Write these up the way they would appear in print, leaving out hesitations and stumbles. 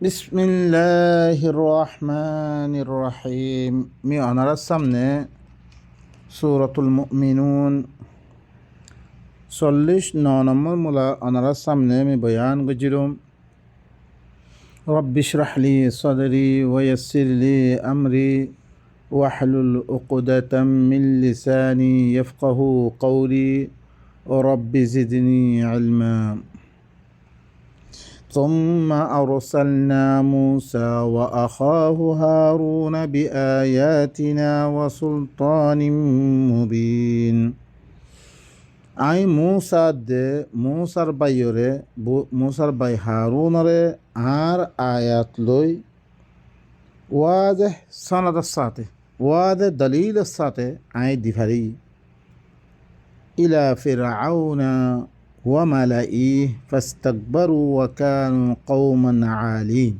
বিসমিল্লাহির রহমানির রহিম। মি অনারার সামনে সূরাতুল মুমিনুন 49 নম্বর মূলা অনারার সামনে আমি বয়ান গজিরুম। রব্বি ইশরাহ লি সাদরি ওয়া ইয়াসসির লি আমরি ওয়াহলুল উকদাতাম মিন লিসানি ইয়াফকাহু কওলি ওয়া রব্বি জিদনি ইলমা। ثم أرسلنا موسى وأخاه هارون بآياتنا وسلطان مبين। আই মুসার বাইরে মুসার বাই হারুনরে আর আয়াত লই ওয়াজে সনদের সাথে ওয়াজে দলিলের সাথে আই দিভারি ইলা ফিরআউনা وملئه فاستكبروا وكانوا قوما عالين।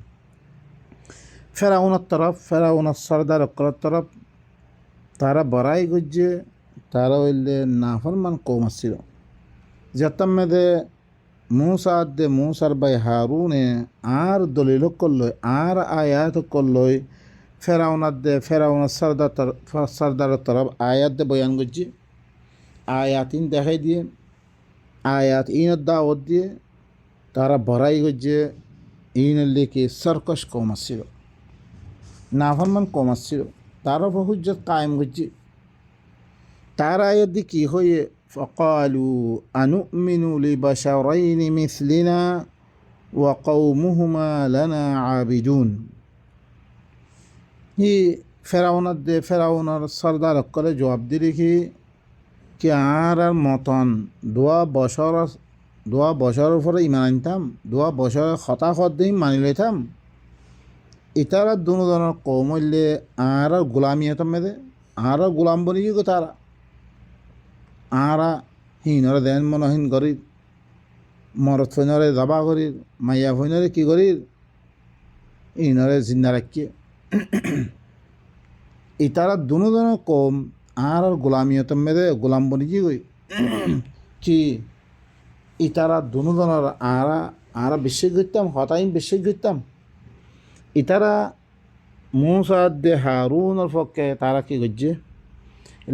ফেরাউন সরদার طرف তারা বড়াই গুজে তারা হইলে নাফরমান কৌম ছিল। যেতাম মেদে মুসার বাই হারুনে আর দলিল করলই আর আয়াত করলই ফেরাউনের সরদার তরফ আয়াত দে বয়ান গুজে আয়াতিন দেখাই দিয়ে আয়াত ইনের দাওয়াত দিয়ে তারা বড়াই গজ্জে ইনের লেকে সরকশ কম আসছিল, নাফরমান কম আসছিল, তারা হুজ্জত কায়েম গজ্জে। তার আয়াত দিয়ে কী হয়ে ফকালু আনুমিনু লিবাশারাইনি মিসলিনা ওয়া কওমুহুমা লানা আবিদুন। হি ফেরাউনের সরদার করে জবাব দিয়ে রেখি কি আর মতন দোয়া বছরের পরে ইমান আনতাম, 2 বছরের হতাহত দিয়ে মানি লইতাম। ইতারা দুনো ধরনের কৌম হইলে আর গোলামি হতাম মেদে আর গোলাম বনি গো তারা আর হিনরে দেন মনহীন করির মরদ ফৈনরে দাবা করির মাইয়া ফৈনরে কি করির ইনরে জিন্দা রাখিয়ে ইতারা দুনো ধরনের কৌম আর গোলামিয়ত মেদে গোলাম বনি কি গই কি ইতারা দুনো ধরনের আর বিশ্বাস করতাম হতাইন বিশ্বাস করতাম। ইতারা মুসা দে হারুনের পক্ষে তারা কি করছে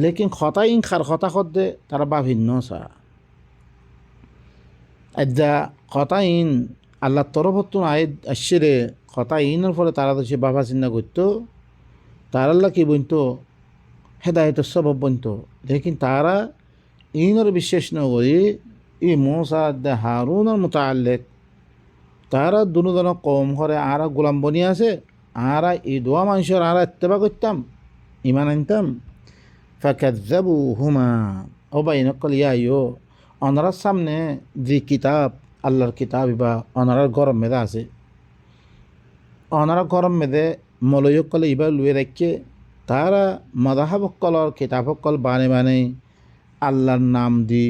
লেকিন হতাইন খার হতা দে তারা বা ভিন্ন সা আজ্জা হতাইন আল্লাহ তরফত আয় আসছে রে হতাইনের ফলে তারা তো সে বাবা চিন্তা করতো তার আল্লাহ কি বলতো হেদায়তের সবব বনত। লেকিন তারা ইনর বিশ্বাস ন করি ই মুসা দে হারুনের মুতাআল্লিক তারা দুনো ধরনের কম করে আর গোলাম বনি আছে আর এই দোয়া মানুষের আর ইত্তেবা করতাম ইমান আনতাম। ফাকাযযাবুহুমা ও বাইনকল ইয়াইও অনারার সামনে যে কিতাব আল্লাহর কিতাব বা অনারার গরম মেদে আছে অনারা গরম মেদে মলয়কলে ইবা লুয়ে রাখে তারা মাদাহাবকলর কিতাবকল বানে আল্লাহর নাম দি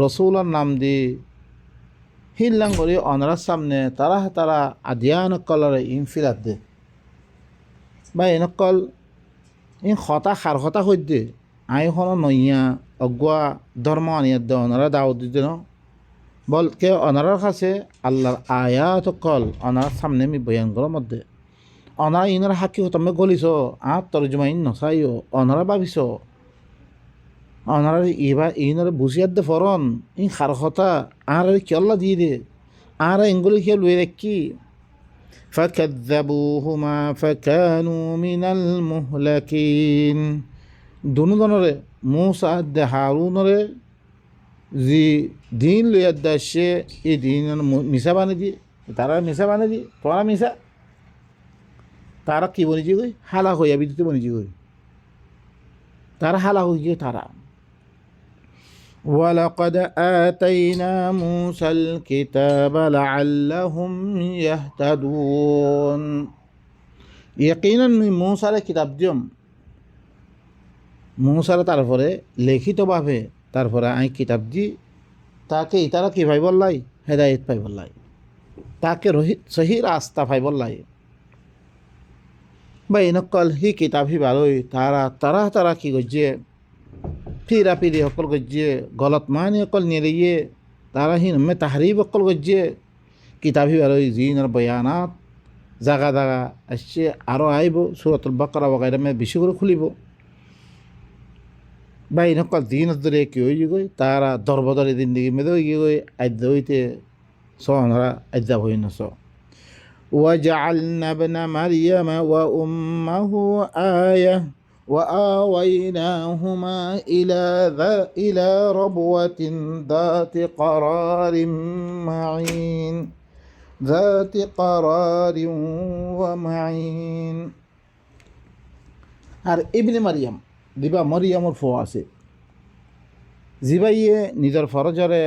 রসুলার নাম দি হিল্লাং করে অনারার সামনে তারা আদিয়ানকলর ইনফিরাত দে বা এনেকল ইন হতা খার হতা হৈ দে আই হন নইয়া অগুয়া ধর্ম আনিয়াত দে অনারা দাওয়াত দিতে ন বলকে অনারার কাছে আল্লাহর আয়াতকল অনারার সামনে আমি বয়ান করার মধ্যে অনারা ইনারা হাকি হতমে গলিছ আর তরজমাইন নসাইও অনারা ভাবিছ অনারা এবার ইনারা বুঝিয়ার দে ফরন ইন খার কথা আর কিয়ল্লা দিয়ে দে আর এঙ্গুলি খেয়ে লুয়ে রাখি। ফাকাযযাবুহুমা ফাকানু মিনাল মুহলাকিন। দুনো দনরে মুসা দে হারুনরে যে দিন লইয়ার দে সে এই দিন মিশা বানে দিয়ে তারা মিশা বানে দিয়ে তোরা মিশা তারা কি বনিজি গই হালা হইয়া বিদ্যুতে বনিজি গই তারা হালা হয়ে গিয়ে তারা ওয়ালাকাদ আতাইনা মুসাল কিতাবা লাআল্লাহুম ইয়াহতাদুন। ইয়াকিনান মুসারে কিতাব দিম মুসারে তারপরে লিখিতভাবে তারপরে আই কিতাব দি তাকে ইতারা কি ভাই বললাই হেদায়েত পাই বললাই তাকে সহি রাস্তা ভাই বললাই বা এনেকল হি কিতাব হি ভালোই তারা কি করছে ফিরা ফিরি সকল করছে গলত মানি অকল নিয়ে তারা হি নমে তাহারিব অকল করছে কিতাব হি ভালোই জিনের বয়ানাত জাগা জাগা আসছে আরও আইব সূরাতুল বাকারা বগাইরা মে বেশি করে খুলিব বা ইনকাল দিন ধরে কি হয়ে গই তারা দরবদরে দিন দিকে মেদে হয়ে গই আদ্য হইতে সহনরা আদ্যা হই না স وجعلنا ابن مريم وأمه آية وآويناهما إلى ربوة ذات قرار معين ذات قرار ومعين আর ইবনে মারিয়াম দিবা মরিয়ামর ফো আছে জিবাইয়ে নিজের ফরজরে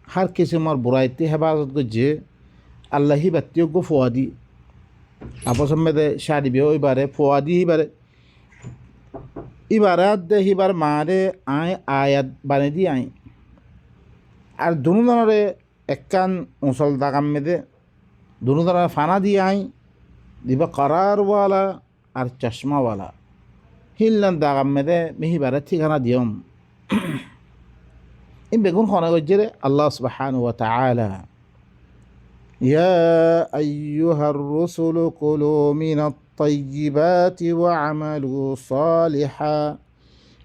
হার কিসিমর বুড়াইতে হেফাজত করছে আল্লাহি বাত্যোগ্য ফোয়াদি আপসমেদে শাদি বিয়ে এবারে ফোয়াদি হিবারে ইবারাত দে হিবার মারে আয় আয়াত বানে দি আই আর দুনো ধরনের একখান মুসল দাগাম মেদে দুনো ধরনের ফানা দিয়ে আই দিবা কারারওয়ালা আর চশমাওয়ালা হিল্লান দাগাম মেদে মিহিবারে ঠিকানা দিয়ম ইন বেগুন খনা গজ্জেরে আল্লাহ সুবহানাহু ওয়া তাআলা يا أيها الرسل كلوا من الطيبات واعملوا صالحا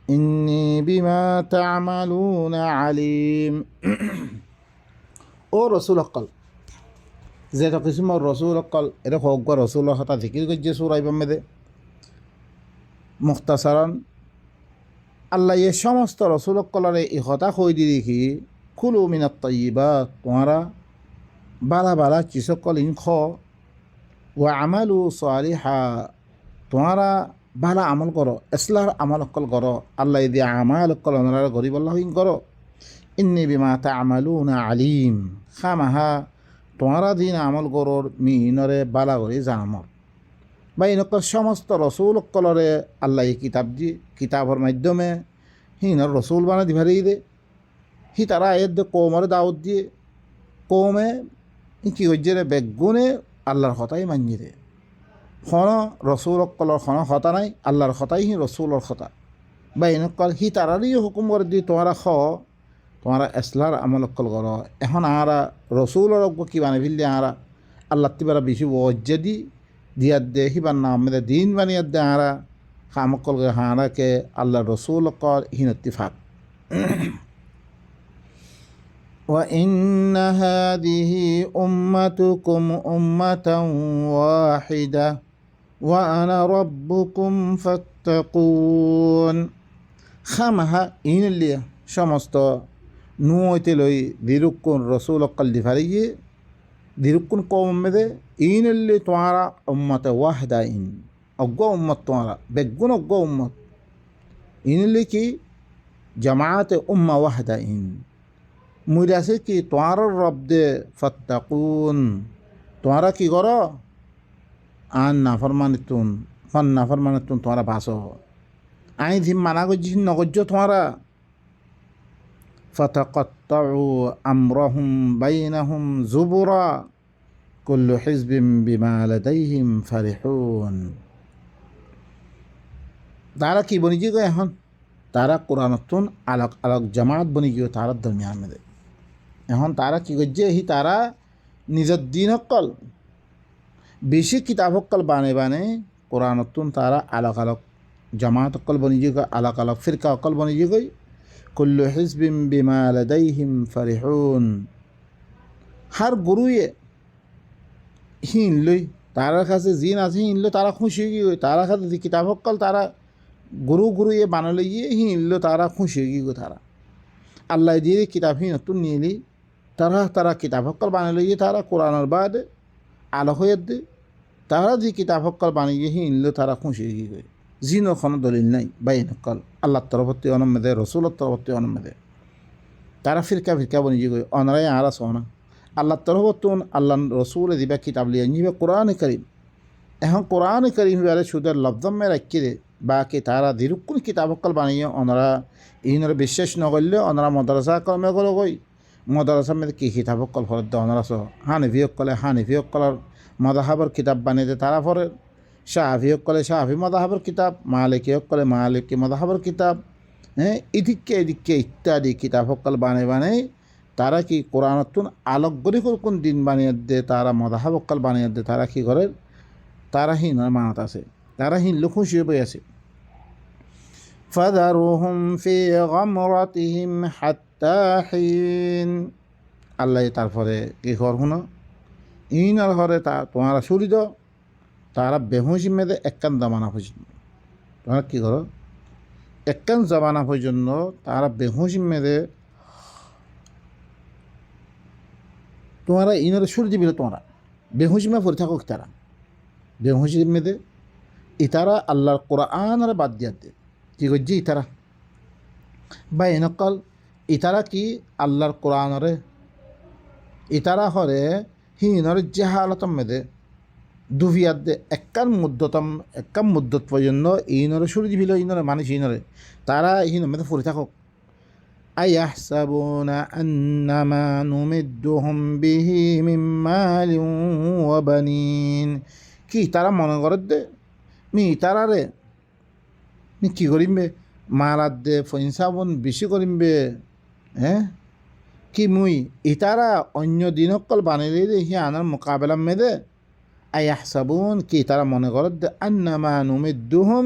إني بما تعملون عليم ও রসুল অকল যেটা কিসিম রসুল অকল এটা হোক রসুল হতা জিকির গজ্জে সুরাইবাম মেদে মুখতাসারান আল্লাহ এ সমস্ত রসুল অকলরে ই হতা কই দি দেখি কুলু মিনাত তাইয়্যিবাত তোমরা বালা বালা চিসকল ইন খ ওয়া আমালু সালিহা তোমরা বালা আমল করো ইসলার আমল অকল করো আল্লাহ দিয়ে আমাল অকল ওনারা গরিব আল্লাহ ইন করো ইন্নি বিমা তা'মালুনা আলিম খামাহা তোমরা দিন আমল করোর মিনরে বালা করে জানামর বা ইনকল সমস্ত রসুল অকলরে আল্লাহ কিতাব দি কিতাবর মাধ্যমে হিনর রসুল বানা দিভারি দে হি তারা আয়াত দে কৌমর দাওয়াত দিয়ে কৌমে কি হচ্ছে রে বেগুনে আল্লাহর হতাই মানি দে খন রসুল অকলর খন হতা নাই আল্লাহর হতাই হি রসুলর হতা বা এনেকল হি তারারই হুকুম করে দি তোমরা খ তোমরা এসলার আমল অকল কর এখন আরা রসুলর কি বানি ফিল দিয়ে আরা আল্লাহ তিবারা বেশি ওজ্জে দি দিয়ার দে হিবার নাম মেদে দিন বানিয়ার দে আরা খামকল হারাকে আল্লাহ রসুল অকল হিনত্তিফাক وإن هذه أمتكم أمة واحدة وأنا ربكم فاتقون خامها إن اللي شمست نويت لي ديركن رسول قلبي فريه ديركن قوم مده إن اللي توارا أمة واحدة إن أقوى أمة توارا بجون أقوى أمة إن اللي كي جماعة أمة واحدة إن মুইরাছে কি তোমার রব দে ফাত্তাকুন তোমরা কি করো আন নাফরমানিতুন ফন নাফরমানিতুন তোমরা ভাসো আই ধিম মানা গজ্জি নগজ্জ তোমরা ফাতাকাত্তাউ আমরাহুম বাইনাহুম যুবরা কুল্লু হিজবিন বিমা লাদাইহিম ফারিহুন তারা কি বনি গো এখন তারা কোরআনতুন আলাক আলাক জামাত বনি গিয়ে তারা দরমিয়ান মধ্যে এখন তারা কি করছে হি তারা নিজের দিন অকল বেশি কিতাব অকল বানে বানে কোরআনতুন তারা আলাক আলাক জামাত অকল বনি গিয়ে আলাক আলাক ফিরকা অকল বনি গিয়ে কুল্লু হিজবিন বিমা লাদাইহিম ফারিহুন হার গুরুয়ে হিন লই তারার কাছে জিন আছে হিন লই তারা খুশি গিয়ে তারা কাছে কিতাব অকল তারা গুরু এ বানালে গিয়ে হিনল তারা খুশি হয়ে গিয়ে তারা আল্লাহ দিয়ে কিতাব নতুন নিয়ে তারা কিতাব হকল বানালে গিয়ে তারা কোরআনের বাদ আলো হয়ে দে তারা যে কিতাব হকল বানিয়ে হিনল তারা খুশি হয়ে গিয়ে জিনর কোনো দলিল নাই বাই নকল আল্লাহর তরফতে অনমেদে রসুলের তরফতে অনমেদে তারা ফিরকা বনিয়ে গই অনরাই আরা সোনা আল্লাহর তরফতুন আল্লাহ রসুল দিবা কিতাব লিয়ে নিবে কোরআন করিম এখন কোরআন করিম বারে সুদের লফজমে রাখি দে বাকি তারা দিরুকুন কিতাব অকল বানিয়ে ওনারা ইনরা বিশ্বাস নগরলে ওনারা মদরসা কলমে গলো গই মদরসা মেয়েদের কি কিতাব অকল ফরত দে ওনারা হানিফি অকলে হানিফি অকলার মদাহাবর কিতাব বানিয়ে দে তারা ফরে শাহি অকলে শাহি মদাহাবর কিতাব মালিকি অকলে মালিকি মদাহাবর কিতাব হ্যাঁ এদিকে ইত্যাদি কিতাব অকল বানিয়ে তারা কি কোরআনতুন আলোক গরি কোন দিন বানিয়ে দে তারা মদাহাবকাল বানিয়ে দে তারা কি করে তারা হিন মানত আছে তারা হিন লোক খুশি হয়ে আছে ফাদারুহুম ফি গামরাতিহিম হাত্তা হিন আল্লাহ তারপরে কি কর শুনো ইনার ঘরে তা তোমারা শুরি দাও তারা বেহুশি মেদে একখান জামানা পর্যন্ত তোমরা কী করো একখান জামানা পর্যন্ত তারা বেহুশি মেদে তোমরা ইনার শুরি দিবি তোমরা বেহুশি মে পড়ে থাকো তারা বেহুশি মেদে ইতারা আল্লাহর কোরআনের বাদ দিয়া দে কি করছি ইতারা বা এনেকল ইতারা কি আল্লাহর কোরআনরে ইতারা হরে হিনর জাহালতম মেদে দুভিয়াত দে একখান মুদ্দত পর্যন্ত ইনরে শুরু দিবিল ইনরে মানুষ ইনরে তারা হিন মেদে ফুরে থাকুক আয়াহসাবুনা আন্নামা নুমিদ্দুহুম বিহি মিন মালিন ওয়া বানিন কি তারা মনে করে দে মি তারারে মি কি করিমবে মালাদ দে ফইনসাবন বেশি করিমবে হ্যাঁ কি মুই ইতারা অন্য দিনকল বানিয়ে দে হি আনার মোকাবেলা মেদে আয়াহসাবুন কি তারা মনে করে দে আন্নামা নুমিদ্দুহুম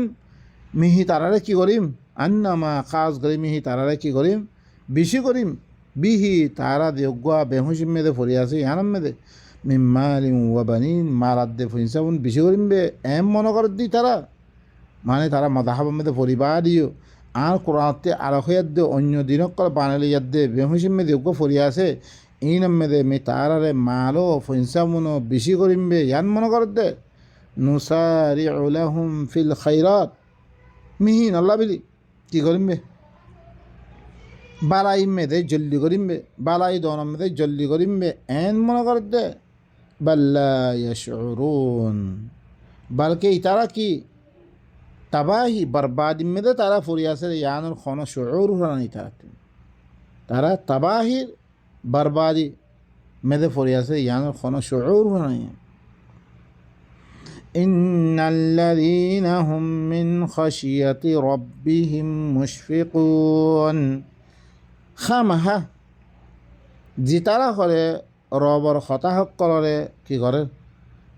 মিহি তারারে কি করিম আন্নামা খাস করি মিহি তারারে কি করিম বেশি করিম বিহি তারা দেগুয়া বেহুসিম মেদে ফরি আছে ইয়ানাম মেদে মিম্মালিম ওয়া বানিন মালাদ দে ফইনসাবুন বেশি করিম বে এম মনে করে দি তারা মানে তারা মাদাহাবের মধ্যে পরিবার দিও আর কোরআনতে আরো দে অন্য দিনকল বানালি দে বেহুসিম মেদে ওগো ফরিয়া আছে ইনাম মেদে মে তারারে মালো ফইনসামুনো বেশি করিমবে ইয়ান মনে কর দে নুসারিউ লাহুম ফিল খাইরাত মিহিন আল্লাহ বিলি কি করিমবে বালাই মেদে জলদি করিমবে বালাই দনম মেদে জলদি করিমবে এন মনে কর দে বাল্লা ইয়াশউরুন বালকে তারা কি তাবাহি বরবাদি মেদে তারা ফরিয়াছে ইয়ানুর খন শুউর হুরানি তারা তাবাহির বরবাদি মেদে ফরিয়াছে ইয়ানুর খন শুউর হুরানি ইন্নাল্লাযীনা হুম মিন খাশিয়াতি রাব্বিহিম মুশফিকুন খামাহা যে তারা করে রবর হতাহক করে কি করে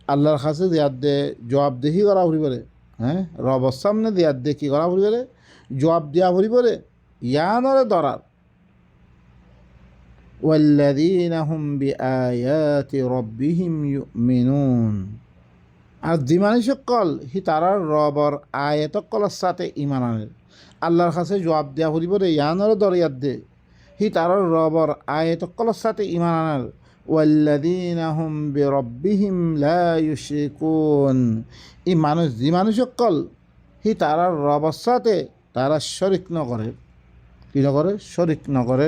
আল্লাহর কাছে দিয়াত দে জবাবদিহি করা ভরি করে হ্যাঁ রবর সামনে দিয়াত দে কি করা ভরি করে জবাব দিয়া ভরি করে ইয়ানরে দরার ওয়াল্লাযীনা হুম বিআয়াতি রাব্বিহিম ইউমিনুন আর যে মানুষকল হি তারার রবর আয়াতকলের সাথে ইমান আনে আল্লাহর কাছে জবাব দিয়া ভরি করে ইয়ানরে দরিয়াত দে হি তারার রবর আয়াতকলের সাথে ইমান আনার ওয়াল্লাযীনা হুম বিরাব্বিহিম লা ইউশরিকুন এই মানুষ যে মানুষকল হি তারার রবর সাথে তারা শরিক ন করে কি ন করে শরিক ন করে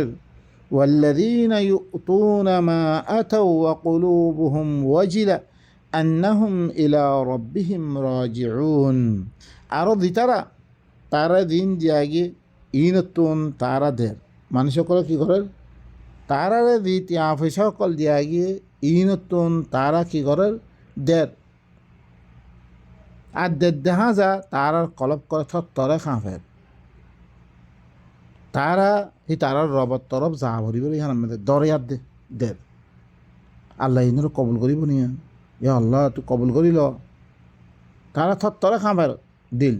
ওয়াল্লাযীনা ইউতুনা মা আতাউ ওয়া কুলুবুহুম ওয়াজিলা আন্নাহুম ইলা রাব্বিহিম রাজিউন আরো দিতারা তারা দিন দিয়াগে ইনতুন তারা দের মানুষকল কি করে তারারে দি তিয়া পয়সা সকল দিয়া গিয়ে ইনতুন তারা কি করে দের আর দেখা যা তারার কলপ করে তরে খাঁফের তারা হি তারার রবর তরফ যা ভরিব ইহান দরিয়ার দে দের আল্লাহ ইনুর কবুল করিব নিয়া ইয়া আল্লাহ তুই কবুল করিল তারা তরে খাঁফের দিল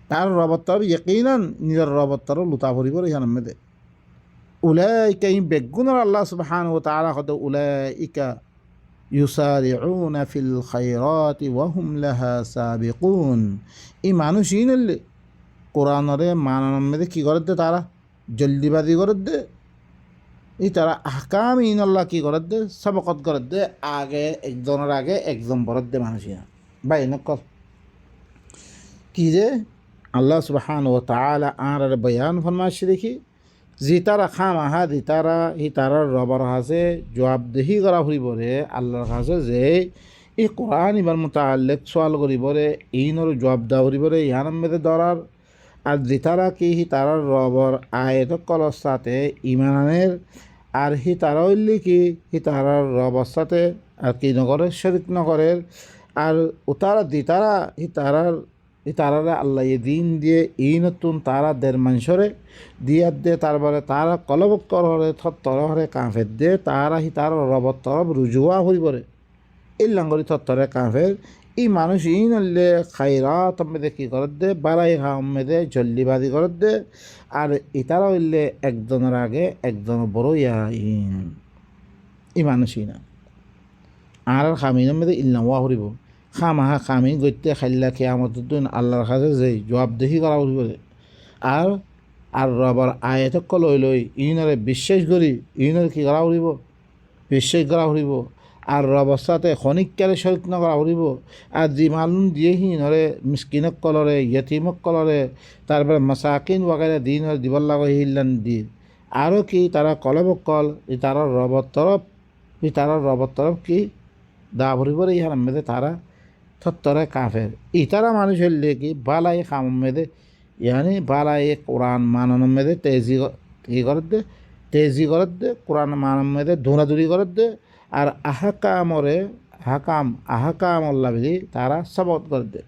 তার রবর তরফ ইয়কিনান নিজের রবর তরফ লুতা ভরিব ইহান মেদে উলাইকা ইন বেগুনের আল্লাহ সুবহানাহু ওয়া তাআলা কত উলাইকা ইউসারিউনা ফিল খায়রাতি ওয়া হুম লাহা সাবিকুন এই মানুষ ইনলে কোরআনরে মানানোর মধ্যে কী করে দে তারা জলদিবাজি করে দে এই তারা আহকাম ইনল্লাহ কী করে দে সবকত করে দে আগে একজনের আগে একজন বরদ দে মানুষ ইনা বা এনেকল কী যে আল্লাহ সুবহানাহু ওয়া তাআলা আর বয়ান ফরমাইছে দেখি যে তারা খামাহা দি তারা হি তারার রবার কাছে জবাবদিহি করা ফুরিবরে আল্লাহর কাছে যে এই কোরআন ইবার মুতাআল্লিক সোয়াল করিবরে ইনর জবাব দেওয়া ফুরিবরে ইয়ানাম মেদে দরার আর যে তারা কি হি তারার রবর আয়ত কলর সাথে ইমানের আর হি তারা হইলে কি হি তারার রবর সাথে আর কি নগরে শরিক নগরের আর ও তারা দি তারা হি তারার এই তারারে আল্লাহ এ দিন দিয়ে ই নতুন তারা দের মানুষরে দিয়ার দে তারপরে তারা কলবক্কর হরে থর হরে কাঁফের দে তারা হি তার রবত তরফ রুজুয়া হইবরে এই লাঙ্গরি থরে কাঁফের ই মানুষ ই নলে খাইরাত মেদে কী করার দে বারাই হাম মেদে জল্লিবাদি করার দে আর ইতারা হইলে একজনের আগে একজনের বড় ইন ই মানুষই না আর খামিনের মেদে ইল্লাওয়া হরিব খামাহা খামি গত্যে খাইলা খেয়ামত দিন আল্লাহর কাছে যাই জবাবদেহি করা হরিব আর আর রবার আয়তক লৈ ইনরে বিশ্বাস করি ইনরে কী করা হরিব বিশ্বাস করা হরিব আর রবৰ সাথে খনিকারে শরিক নকরা হরিব আর যি মালুম দিয়ে হিনরে মিসকিনক কলরে ইয়তিমক কলরে তারপরে মাসাকিন ওয়াগারে দিন দিবল লাগা হিল্লান দি আরও কি তারা কলবক কল ই তারা রবর তরফ কি দা ভরিবরে ইহার মেদে তারা থরে কাফের ইতারা মানুষ হইলে কি বালাই খাম মেদে ইয়ানি বালাই কোরআন মানন মেদে তেজি করে দে কোরআন মানন মেদে দৌড়াদৌড়ি করে দে আর আহকাম আল্লাহ বিধি তারা সবত করে দে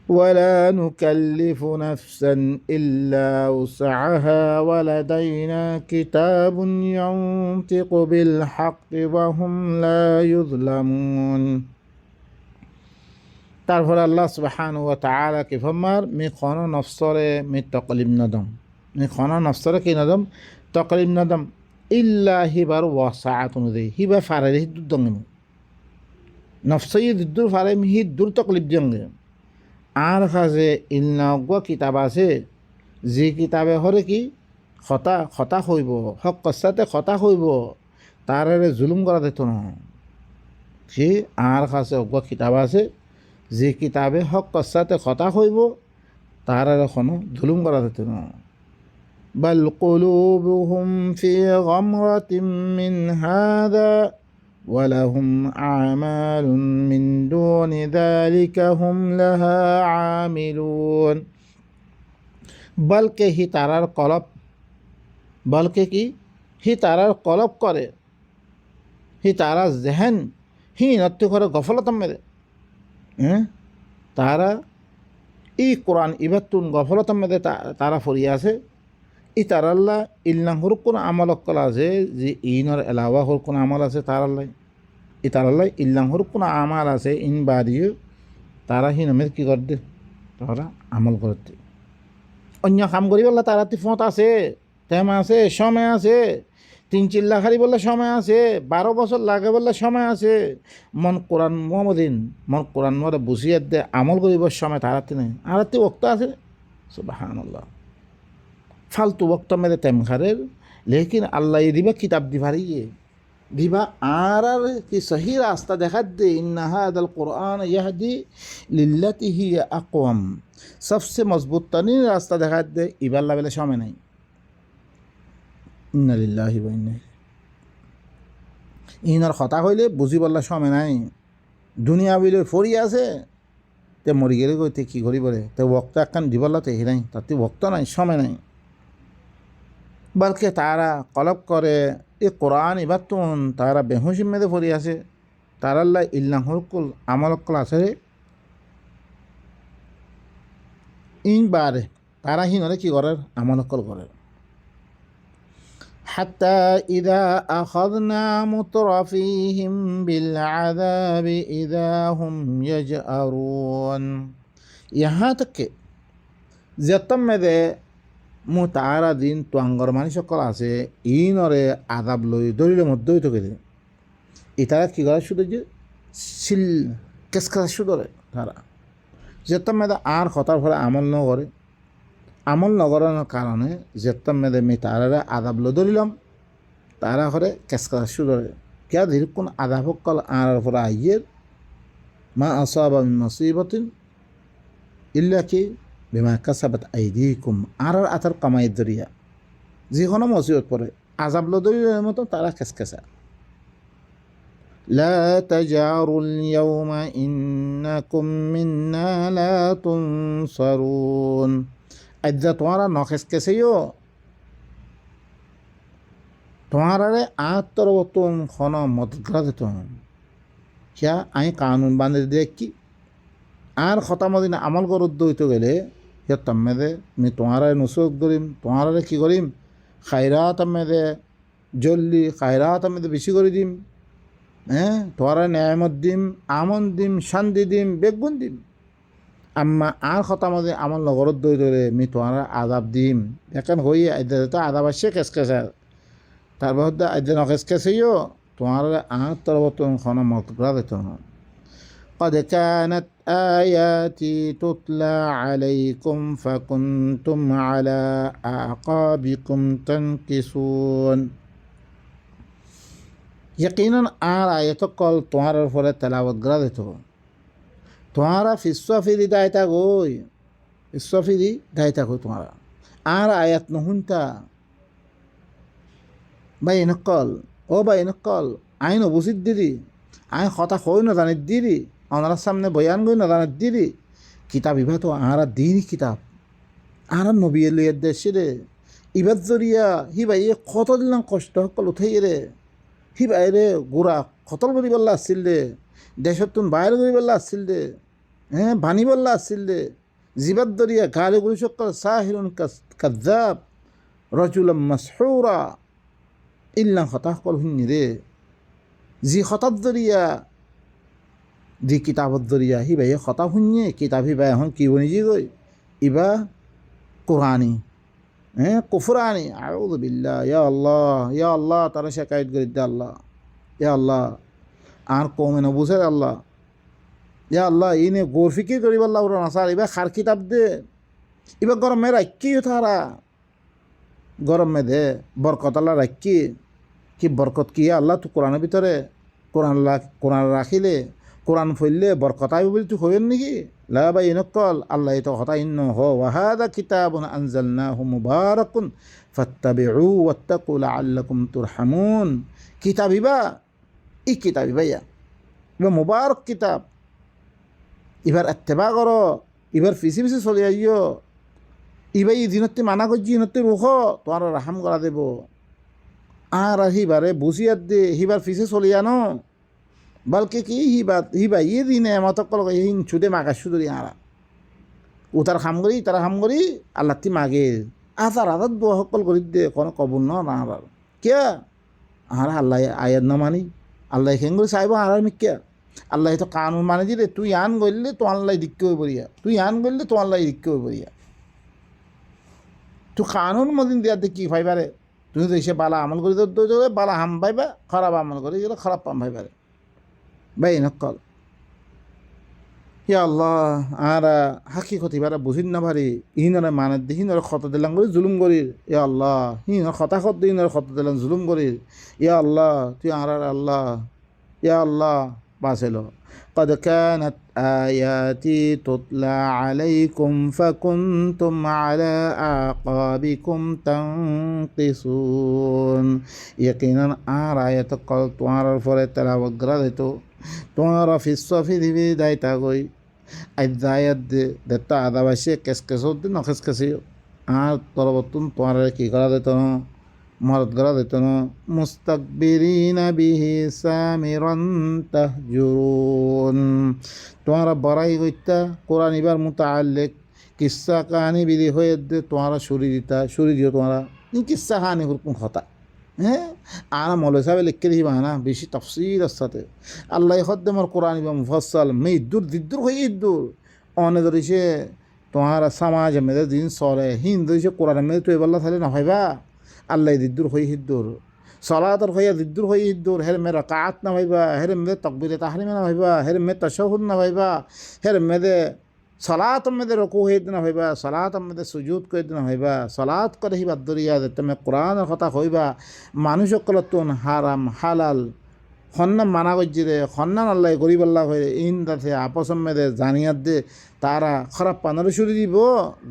ولا نكلف نفسا إلا وسعها ولدينا كتاب ينطق بالحق وهم لا يظلمون তারপর আল্লাহ সুবহানাহু ওয়া তাআলা কি ফরমার মি খানা নফসরে মি তাকলিম নদম মি খানা নফসরে কি নদম তাকলিম নদম ইল্লা হিবার ওয়াসাআত অনুযায়ী হিবা ফারে হিদ্দুর দঙ্গে নফসই দিদ্দুর ফারে মি হিদ্দুর তাকলিব জঙ্গে আর কাজে ইল্লাগা কিতাব আছে যে কিতাবে হরে কি খতা হইব হক কসাতে খতা হইব তারে জুলুম করা দিত না সে আর কাছে অজ্ঞা কিতাব আছে যে কিতাবে হক কসাতে খতা হইব তারে কোনো জুলুম করা দিত না বাল কুলুবুহুম ফি গামরাতিন মিন হাদা ولهم أعمال من دون ذلك هم لها عاملون বলকে হি তারার কলব বলকে কি হি তারার কলব করে হি তারা জেহেন হি নত্য করে গফলতম মেরে তারা ই কোরআন ইবাতুন গফলতম মেরে তারা ফরিয়ে আছে ই তারাল্লা ইল্লাহ হর কোন আমল অক্কল আছে যে ইনর এলাওয়া হর কোন আমল আছে তারাল্লাই ই তারাল্লাই ইল্লাহ হর কোন আমাল আছে ইন বাদিও তারা হি নমের কী করতে তারা আমল করতে অন্য কাম করি বললে তারা ফত আছে তেম আছে সময় আছে 3-4 লাখ হারি বললে সময় আছে 12 বছর লাগে বললে সময় আছে মন কোরআন মোহাম্মদিন মন কোরআন মরে বুঝিয়ে দে আমল করিবার সময় তারাতে নেই আরাতে ওক্ত আছে সুবহানাল্লাহ ফালতু वक्त मेरे तेमखारेर लेकिन अल्लाह ये दिबा किताब दिभारिए दिबा आर कि सही रास्ता देखा दे इन्ना हादल कुरान यहदी लिल्लती ही अक़वम सबसे मजबूत तरीन रास्ता देखा दे इबाल्ला बेले समय नहीं इन्ना लिल्लाहि व इन्ना इनार खता हইলে বুঝি বললা সময় নাই দুনিয়া বিলে ফরি আছে তে মরি গেলে কইতে কি করি বলে তে वक्त একখান দিবল্লা তে হিরাই তাতে वक्त নাই সময় নাই बल्कि तारा कलब करे ये कुरान इबातुन तारा बेहोशी में फरी आसे तारा अल्लाह इल्लाहुल अमल क्लासे इन बारे तारा ही नरे की करे अमल कल करे حتى إذا أخذنا مترفيهم بالعذاب إذا هم يجأرون यहाँ तक के जतम में दे মু তারা দিন তোয়াঙ্গর মানুষ সকল আছে ইনরে আদাব লই দলিলের মধ্যেই তো গেলে এটারা কী করে শুধু যে সিল কেসকা শুধরে তারা যেতাম মেয়েদের আর কথার ফলে আমল নগরানোর কারণে যেতাম মেয়েদের মেয়ে তারা আদাব লই দলিলাম তারা করে কেসকা শুধরে কে ধীর কোন আদাব কল আর ফলে আইয়ের মা আসাবা মিন মুসিবাতিন ইল্লা কি বিমা কাসাবাত আইদিকুম আর আতার কামাই দরিয়া যিকোনো মুসিবত পড়ে আযাব লদরির মতো তারা কেসকেসা লা তাজারুল ইয়াউমা ইন্নাকুম মিন্না লা তুনসারুন আজ্জা তোমারা নকেসকেসেও তোমারারে আত্তর বতুন খন মদতগ্রা দিত क्या आई कानून बांध दे कि আর খতামদিন আমল করত দইতে গেলে সিহঁত মেদে আমি তোমারে নুসরত করিম, তোমারে কি করিম খাইরাত মেদে জলদি খাইরাত মেদে বেশি করে দিম, হ্যাঁ তোমারে ন্যায়ামত দিম, আমন দিম, শান্তি দিম, বেগুন দিম। আম্মা আর খতামদিন আমল নগরত দই ধরে আমি তোমার আদাব দিম। এখন হই তো আদাব আসছে কেস কেসার তারপর আইতে নকেস কেসেও তোমার আর তরবতন খন মতগ্রা দিত না। قد كانت آياتي تتلى عليكم فكنتم على أعقابكم تنكصون। यकीनन আর আয়াত কল তোমার ফলে তেলাওয়াত করা দিত তোমারা ফিসফিরি দায়তা গই ফিসফিরি দায়তা গই তোমারা আর আয়াত নহুনতা বাই নকল ও বাই নকল আইন অবুসিদ দিদি আইন কথা হই না জানি দিদি ওনার সামনে বয়ান গই না জানি দিদি কিতাব ইবা তো আরা দিন কিতাব আরা নবী লইয়ার দেশে রে ইবার জরিয়া হিবাই কত দিলাম কষ্ট সকল উঠাই রে হিবাই রে গোড়া কতল করি বললা আসছিল রে দেশত তুন বাইরে করি বললা আসছিল রে হ্যাঁ বানি বললা আসছিল রে জিবাদ দরিয়া গালি গুলি সকল সাহিরুন কাজ্জাব রজুলাম মাসহুরা ইল্লা হতাশ কল শুনি রে যি হঠাৎ দরিয়া যি কিতাবত দরিয়া হিবাই হতা শুনিয়ে কিতাব হিবাই এখন কি বনিজি গই ইবা কোরআনি হ্যাঁ কুফরানি আউযু বিল্লাহ ইয়া আল্লাহ তারা শেকায়ত করে দে আল্লাহ ইয়া আল্লাহ আর কমে না বুঝে আল্লাহ ইয়া আল্লাহ ইনে গোর ফিকির করিব আল্লাহ ওরা নাসার এবার খার কিতাব দে এবার গরমে রাখি তারা গরমে দে বরকত আল্লাহ রাখি কি বরকত কি আল্লাহ তো কোরআনের ভিতরে কোরআন রাখিলে কোরআন ফইললে বরকত আইব বলি তুই হইন নাকি লা ভাই নকল আল্লাহ তো হতা ইন্ন হো ওয়াহাদা কিতাবুন আনজালনাহু মুবারাকুন ফাত্তাবিউ ওয়াত্তাকু লাআল্লাকুম তুরহামুন। কিতাব ইবা ই কিতাব ইবা মুবারক কিতাব এবার এত্তেবা করো এবার ফিসি ফিসি চলে আইও ইবাই দিনতে মানা করছি ইনতে রুখ তোমার রাহাম করা দেব আর হিবারে বুঝিয়ার দে হিবার ফিসে চলিয়া ন বলকে কি হিবা ইয়ে দিনে মতকল হিন ছুদে মাগা সুদরি আরা উতার খাম করি তারা খাম করি আল্লাহ তি মাগে আতার আদার দোয়া সকল করি দে কোনো কবুল ন আর কে আর আল্লাহ আয়াত ন মানি আল্লাহ খেং করে চাইব আর মিক্যা আল্লাহ তো কানুন মানে দিলে তুই আন গড়লে তো আল্লাহ দিক্কে হয়ে পড়িয়া তুই আন গড়লে তো আল্লাহ দিক্কে হয়ে পড়িয়া তুই কানুন মদিন দেওয়াতে কি ভাইবারে তুমি তো এসে বালা আমল করে তো বালা হাম ভাইবা খারাপ আমল করে গেলে খারাপ পাম ভাইবারে বাই নকল ইয়া আল্লাহ আর হাকিকত এবারে বুঝিন না ভারি ইহিনরে মানে দি হিনরে খত দিলাম করি জুলুম করির ইয়া আল্লাহ হিনর খতা খত দি হিনরে খত দিলাম জুলুম করির ইয়া আল্লাহ তুই আর আল্লাহ ইয়া আল্লাহ বাঁচেল قد كانت آياتي تتلى عليكم فكنتم على أعقابكم تنقصون। يقينا آيات قال توارا الفرد تلاوت قرأتو توارا في الصفي دي دايتا قوي الآيات دتا عذاب الشيء كسكسو دي نخس كسيو طلبتون توارا كي قرأتو মরদ করা দিত না মুস্তাকবিরিনা বিহি সামিরান তাহজুরুন তোমরা বড়াই কইতা কোরআন ইবার মুতাআল্লিক কিসসা কাহিনী বিধি হয়ে দে তোমরা সুরি দিও তোমরা কিসসা কাহিনী হুরকুম হতা হ্যাঁ আর মৌলভী সাহেব লিখে দিবা না বেশি তফসির সাথে আল্লাহ হদ্দমর কোরআন ইবা মুফাসসাল মে ইদ্দুর হয়ে ইদ্দুর অনে ধরিছে তোমরা সমাজ মেয়েদের দিন সরে হিন ধরিছে কোরআন মেয়ে তো এবার তাহলে না ভাইবা আল্লাহ দিদ্দুর হই হিদ্দুর সলাতর হইয়া দিদ্দুর হই হিদ্দুর হের মে রাকাত না ভাইবা হের মে তকবিরে তাহরিমে না ভাইবা হের মে তাশাহুদ না ভাইবা হের মেদে সলাত মেদে রকু হয়ে না ভাইবা সলাত মেদে সুজুদ করে না ভাইবা সলাত করে হিবা দরিয়া তুমি কোরআনের কথা হইবা মানুষ সকলতুন হারাম হালাল খন্নাম মানা করছি রে খন্নান আল্লাহ গরিব আল্লাহ হয়ে ইন তাতে আপসম মেদে জানিয়াত দে তারা খারাপ পানারে সুরি দিব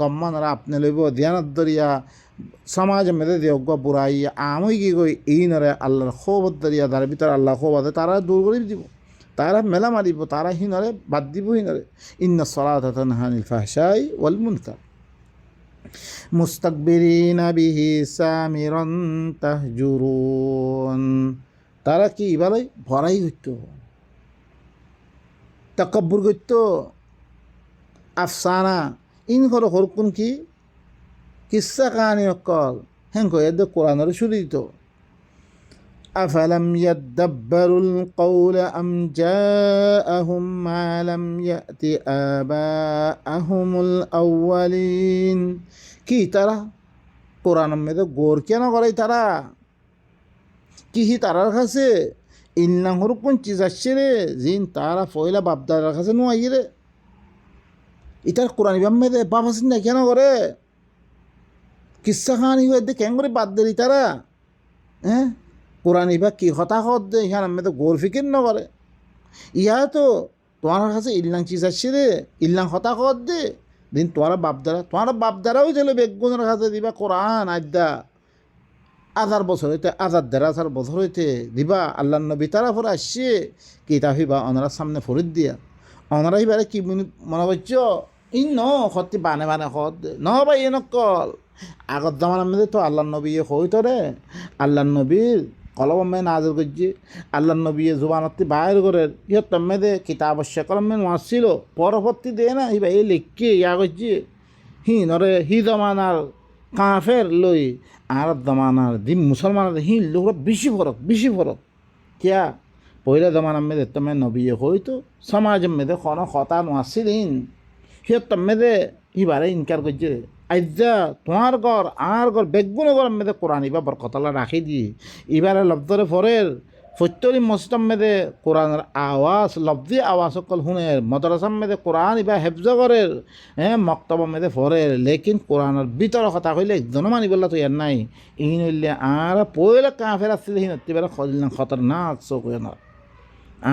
গম্মানরা আপনি লইব ধ্যানত দরিয়া সমাজ মেদে দেওগ বুড়াই আমি কি কই এই নরে আল্লাহর খোবত দরিয়া তার ভিতরে আল্লাহ খোব আছে তারা দূর করে দিব তারা মেলা মারিব তারা হিনরে বাদ দিব হিনরে ইন্না সলাতা তানহা আনিল ফাহশাই ওয়াল মুনকার মুস্তাকবিরিনা বিহি সামিরান তাহজুরুন তারা কি এবারে ভরাই করত তাকাব্বুর করত আফসানা ইন হর হরকুন কি কিসা কাহানি অকল হেঙ্ক এদের কোরআনের শুরিত أفلم يدبروا القول أم جاءهم ما لم يأت آباءهم الأولين কি তারা কোরআনের মধ্যে গোর কেন করে তারা কি তারার কাছে ইল্লাং হরকুন চিজ আসছে রে জিন তারা পয়লা বাপদারার কাছে নোয়াই রে ইটার কোরআন ইবাম মেদে বাপ হাসিন না কেন করে কিসা খানি হয়ে দে কেন করে বাদ দিলি তারা হ্যাঁ কোরআন ইবা কি হতাহত দে ইহান আমি তো গোর ফিকির ন করে ইহা তো তোমার কাছে ইল্লাং চিজ আসছে রে ইল্লাং হতাহত দে দিন তোমার বাপদারা হয়েছিল বেগুনের কাছে দিবা কোরআন আড্ডা 1000 বছর হইতে 1000 বছর হইতে দিবা আল্লাহ নবী তারা পরে আসছে কিতাব হিবা ওনারা সামনে ফরিদ দিয়া ওনারা হিবারে কি মনে করছ ই ন সত্যি বানে সত ন ভাই এ নকল আগত জামানার মধ্যে তো আল্লাহ নবী হইতো রে আল্লাহ নবীর কলমে নাজর করছে আল্লাহ নবী জুবানতি বাইর করে ইহত মেদে কিতাব কলমে মারছিল পরবর্তী দে না হিবা এই লিখকে ইয়া করছে হি নরে হি জমানার কাফের লই আর জমানার দিন মুসলমানের হি লোক বেশি ফরক কিয়া পয়লা জমানার মেদে তুমি নবী হইতো সমাজের মেদে কোনো কথা নাছিলেন সিহত মেদে হিবারে ইনকার করছে আজ্জা তোমার ঘর আর ঘর বেগুনে ঘর মেদে কোরআন ইবা বরকতলা রাখি দিয়ে এবারে লব্ধরে ফরের ফত্যরি মসজিদ মেদে কোরআনের আওয়াজ লব্ধি আওয়াজ সকল শুনের মদরসার মেদে কোরআন ইবা হেফজ করের হ্যাঁ মক্তব মেদে ফরের লেকিন কোরআনের ভিতর কথা কইলে একজনও মানিবল্লা তো ইয়ার নাই ইন হইলে আর পয়লা কাফের আসছিল হিন এবারে খতরনাক চোখ না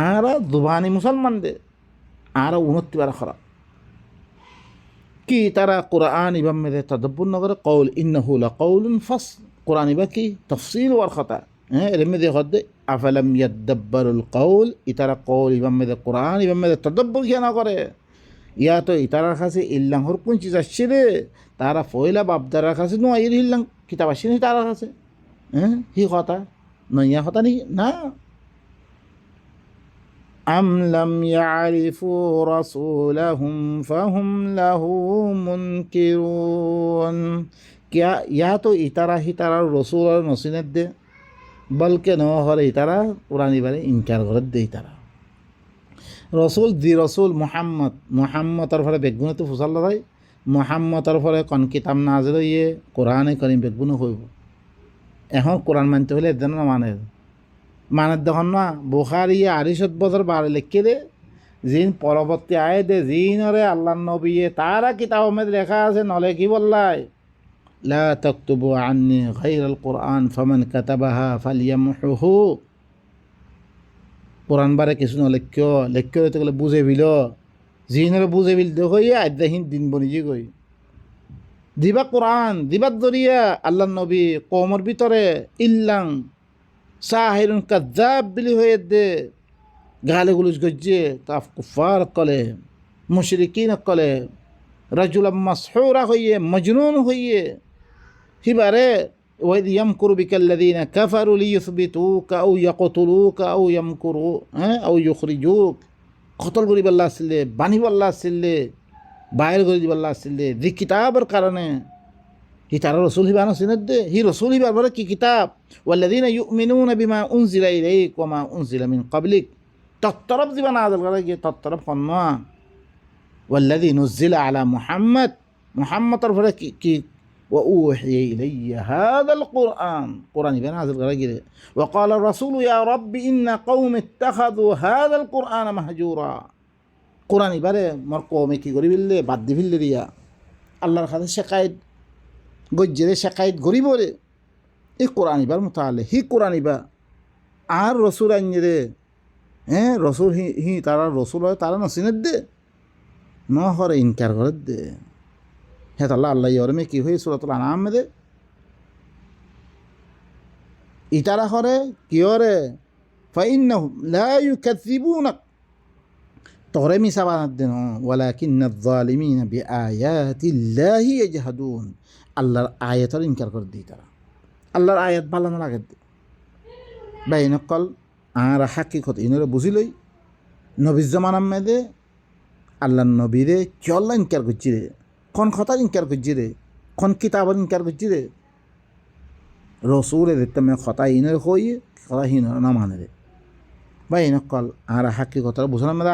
আর দুবানি মুসলমান দে আর 29 খারাপ কি তারা কোরআন ইবাম মেদে তদব্বুর নগরে কৌল ইন্নাহু লাকাউলুন ফাসল কোরআন ইবা কি তফসিল ওয়ার কথা হ্যাঁ এর মেদে হদ্দে আফালাম ইয়াদাব্বারুল কৌল ইতারা কৌল ইবাম মেদে কোরআন ইবাম মেদে তদব্বুর কিয়া না করে ইয়া তো ইতারার কাছে ইল্লাং হর কোন চিজ আসছে রে তারা পয়লা বাপদারার কাছে নো আইর ইল্লাং কিতাব আসছে নি তারার কাছে হ্যাঁ হি কথা নইয়া কথা নি না أم لم يعرفوا رسولهم فهم له منكرون क्या या तो इतारा ही तारा रसूल और नसीनत दे बल्कि न हर इतारा पुरानी बारे इनकार कर दे इतारा रसूल दी रसूल मोहम्मद तरफरे बेगुने तो फुसाल भाई मोहम्मद तरफरे कौन किताब नाजिल ये कुरान करीम बेगुने হইব এখন কোরআন মানতে হলে এর জন্য মানে মানের দেখুন না বুখারি 250 বছর বারে লিখে দে জিন পরবর্তী আয় দে জিনরে আল্লাহ নবী তারা কিতাব মধ্যে লেখা আছে নলে কি বললাই লা তাকতুবু আন্নি গায়রাল কুরআন ফামান কাতাবাহা ফালইয়ামহুহু কোরআন বারে কিছু লেখ্য হতে গেলে বুঝে বিল জিনরে বুঝে বিল দেখো আদ্যাহীন দিন বনিজি গই দিবা কোরআন দিবার দরিয়া আল্লাহ নবী কওমের ভিতরে ইল্লাং সাহিরুন কাযাব বিলি হয়ে দে গালে গুলুজ গজ্জে কাফ কুফার কলে মুশরিকিন কলে রাজুলাম মাসহুরা হইয়ে মজনুন হইয়ে হিবারে ওয়াইদ ইয়ামকুরু বিকাল্লাযিনা কাফারু লিয়ুসবিতুকা আও ইয়াকতুলুকা আও ইয়ামকুরু আও ইউখরিজুক কতল করিব আল্লাহ আসলে বানিব আল্লাহ আসলে বাইর করে দিব আল্লাহ আসলে যে কিতাবের কারণে হি তারা রসুল হিবানো সিনত দে হি রসুল হিবার বলে কি কিতাব ওয়াল্লাযিনা ইউমিনুনা বিমা উনজিলা ইলাইক ওয়া মা উনজিলা মিন ক্বাবলিক তত্তরফ দিবা নাযিল করে গিয়ে তত্তরফ কন্না ওয়াল্লাযী নুজিলা আলা মুহাম্মাদের বলে কি ওয়া উহিয়া ইলাইয়া হাযাল কুরআন ইবা নাযিল করে গিয়ে ওয়া ক্বালা রাসূল ইয়া রাব্বি ইন্না কওমি ইত্তাখাযু হাযাল কুরআন মাহজুরা কোরআন ইবারে মোর কওমে কি করি বিললে বাদ দি ফিললে দিয়া আল্লাহর কাছে শিকায়ত গজ্জেরে শেখায়ত গরিব রে এই কোরআন ইবার মোতালে হি কোরআন ইবা আর রসুল আইনে রে হ্যাঁ রসুল হি তারা রসুল হয় তারা নসিনের দে ন হরে ইনকার করে দে হ্যাঁ তাল্লাহ আল্লাহ ইয়রমে কি হয়ে সুরাতুল আনাম দে ইতারা হরে কি হরে ফাইন্নাহুম লা ইউকাযযিবুনাক তোরে মিছা বানাত দেন ওয়ালাকিন্নাজ যালিমিনা বিআয়াতিল্লাহি ইয়াজহাদুন আল্লাহর আয়াতের ইনকার করে দিই তারা আল্লাহর আয়াত ভালো না লাগে বা ইনকল আর হাকিকত ইনরে বুঝিলই নবীর জামানার মেদে আল্লাহ নবীরে কিয়ল্লা ইনকার করছি রে, কোন কথার ইনকার করছি রে, কোন কিতাবের ইনকার করছি রে। রসুলে দেখতে আমি কথা ইনের হই কথা হিন না মানে রে বা ইনকল আর হাকি কথা বুঝলাম মেরা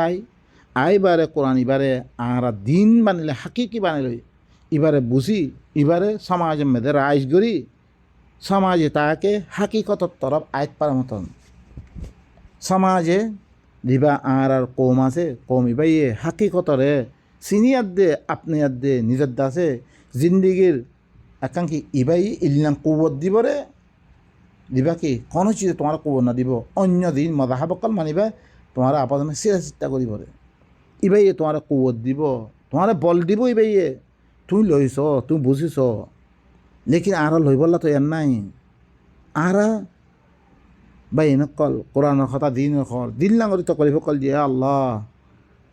আইবারে কোরআন ইবারে আর দিন বানিলে হাকিকি বানিলে এবারে বুঝি এবারে সমাজের মেয়েদে রাইজ করি সমাজে তাকে হাকিকতর তরফ আয়ত পারার মতন সমাজে দিবা আর কৌম আছে কৌম ইবাইয়ে হাকিকতরে সিনিয়র দে আপনি আর দে নিজের দাসে জিন্দিগির একাঙ্কি ইবাই ইল্লাম কুবত দিবরে দিবা কি কোনো চিজে তোমার কুবত না দিব অন্য দিন মজাহাবকল মানিবা তোমার আপাতত চিরা চিন্তা করিবরে ইবাইয়ে তোমার কুবত দিব তোমার বল দিব ইবাইয়ে তুমি লইছ তুমি বুঝিছ লেকিন আর লইবলা তো এর নাই আরা বা এনেকল কোরআনের কথা দিনের খর দিন লাঙরি তো করিব কল দিয়ে আল্লাহ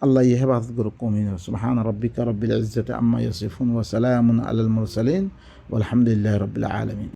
আল্লাহ হেফাজত করুক কমিন সুবহান রব্বিকা রব্বিল ইজ্জাতি আম্মা ইয়াসিফুন ওয়া সালামুন আলাল মুরসালিন ওয়ালহামদুলিল্লাহি রাব্বিল আলামিন।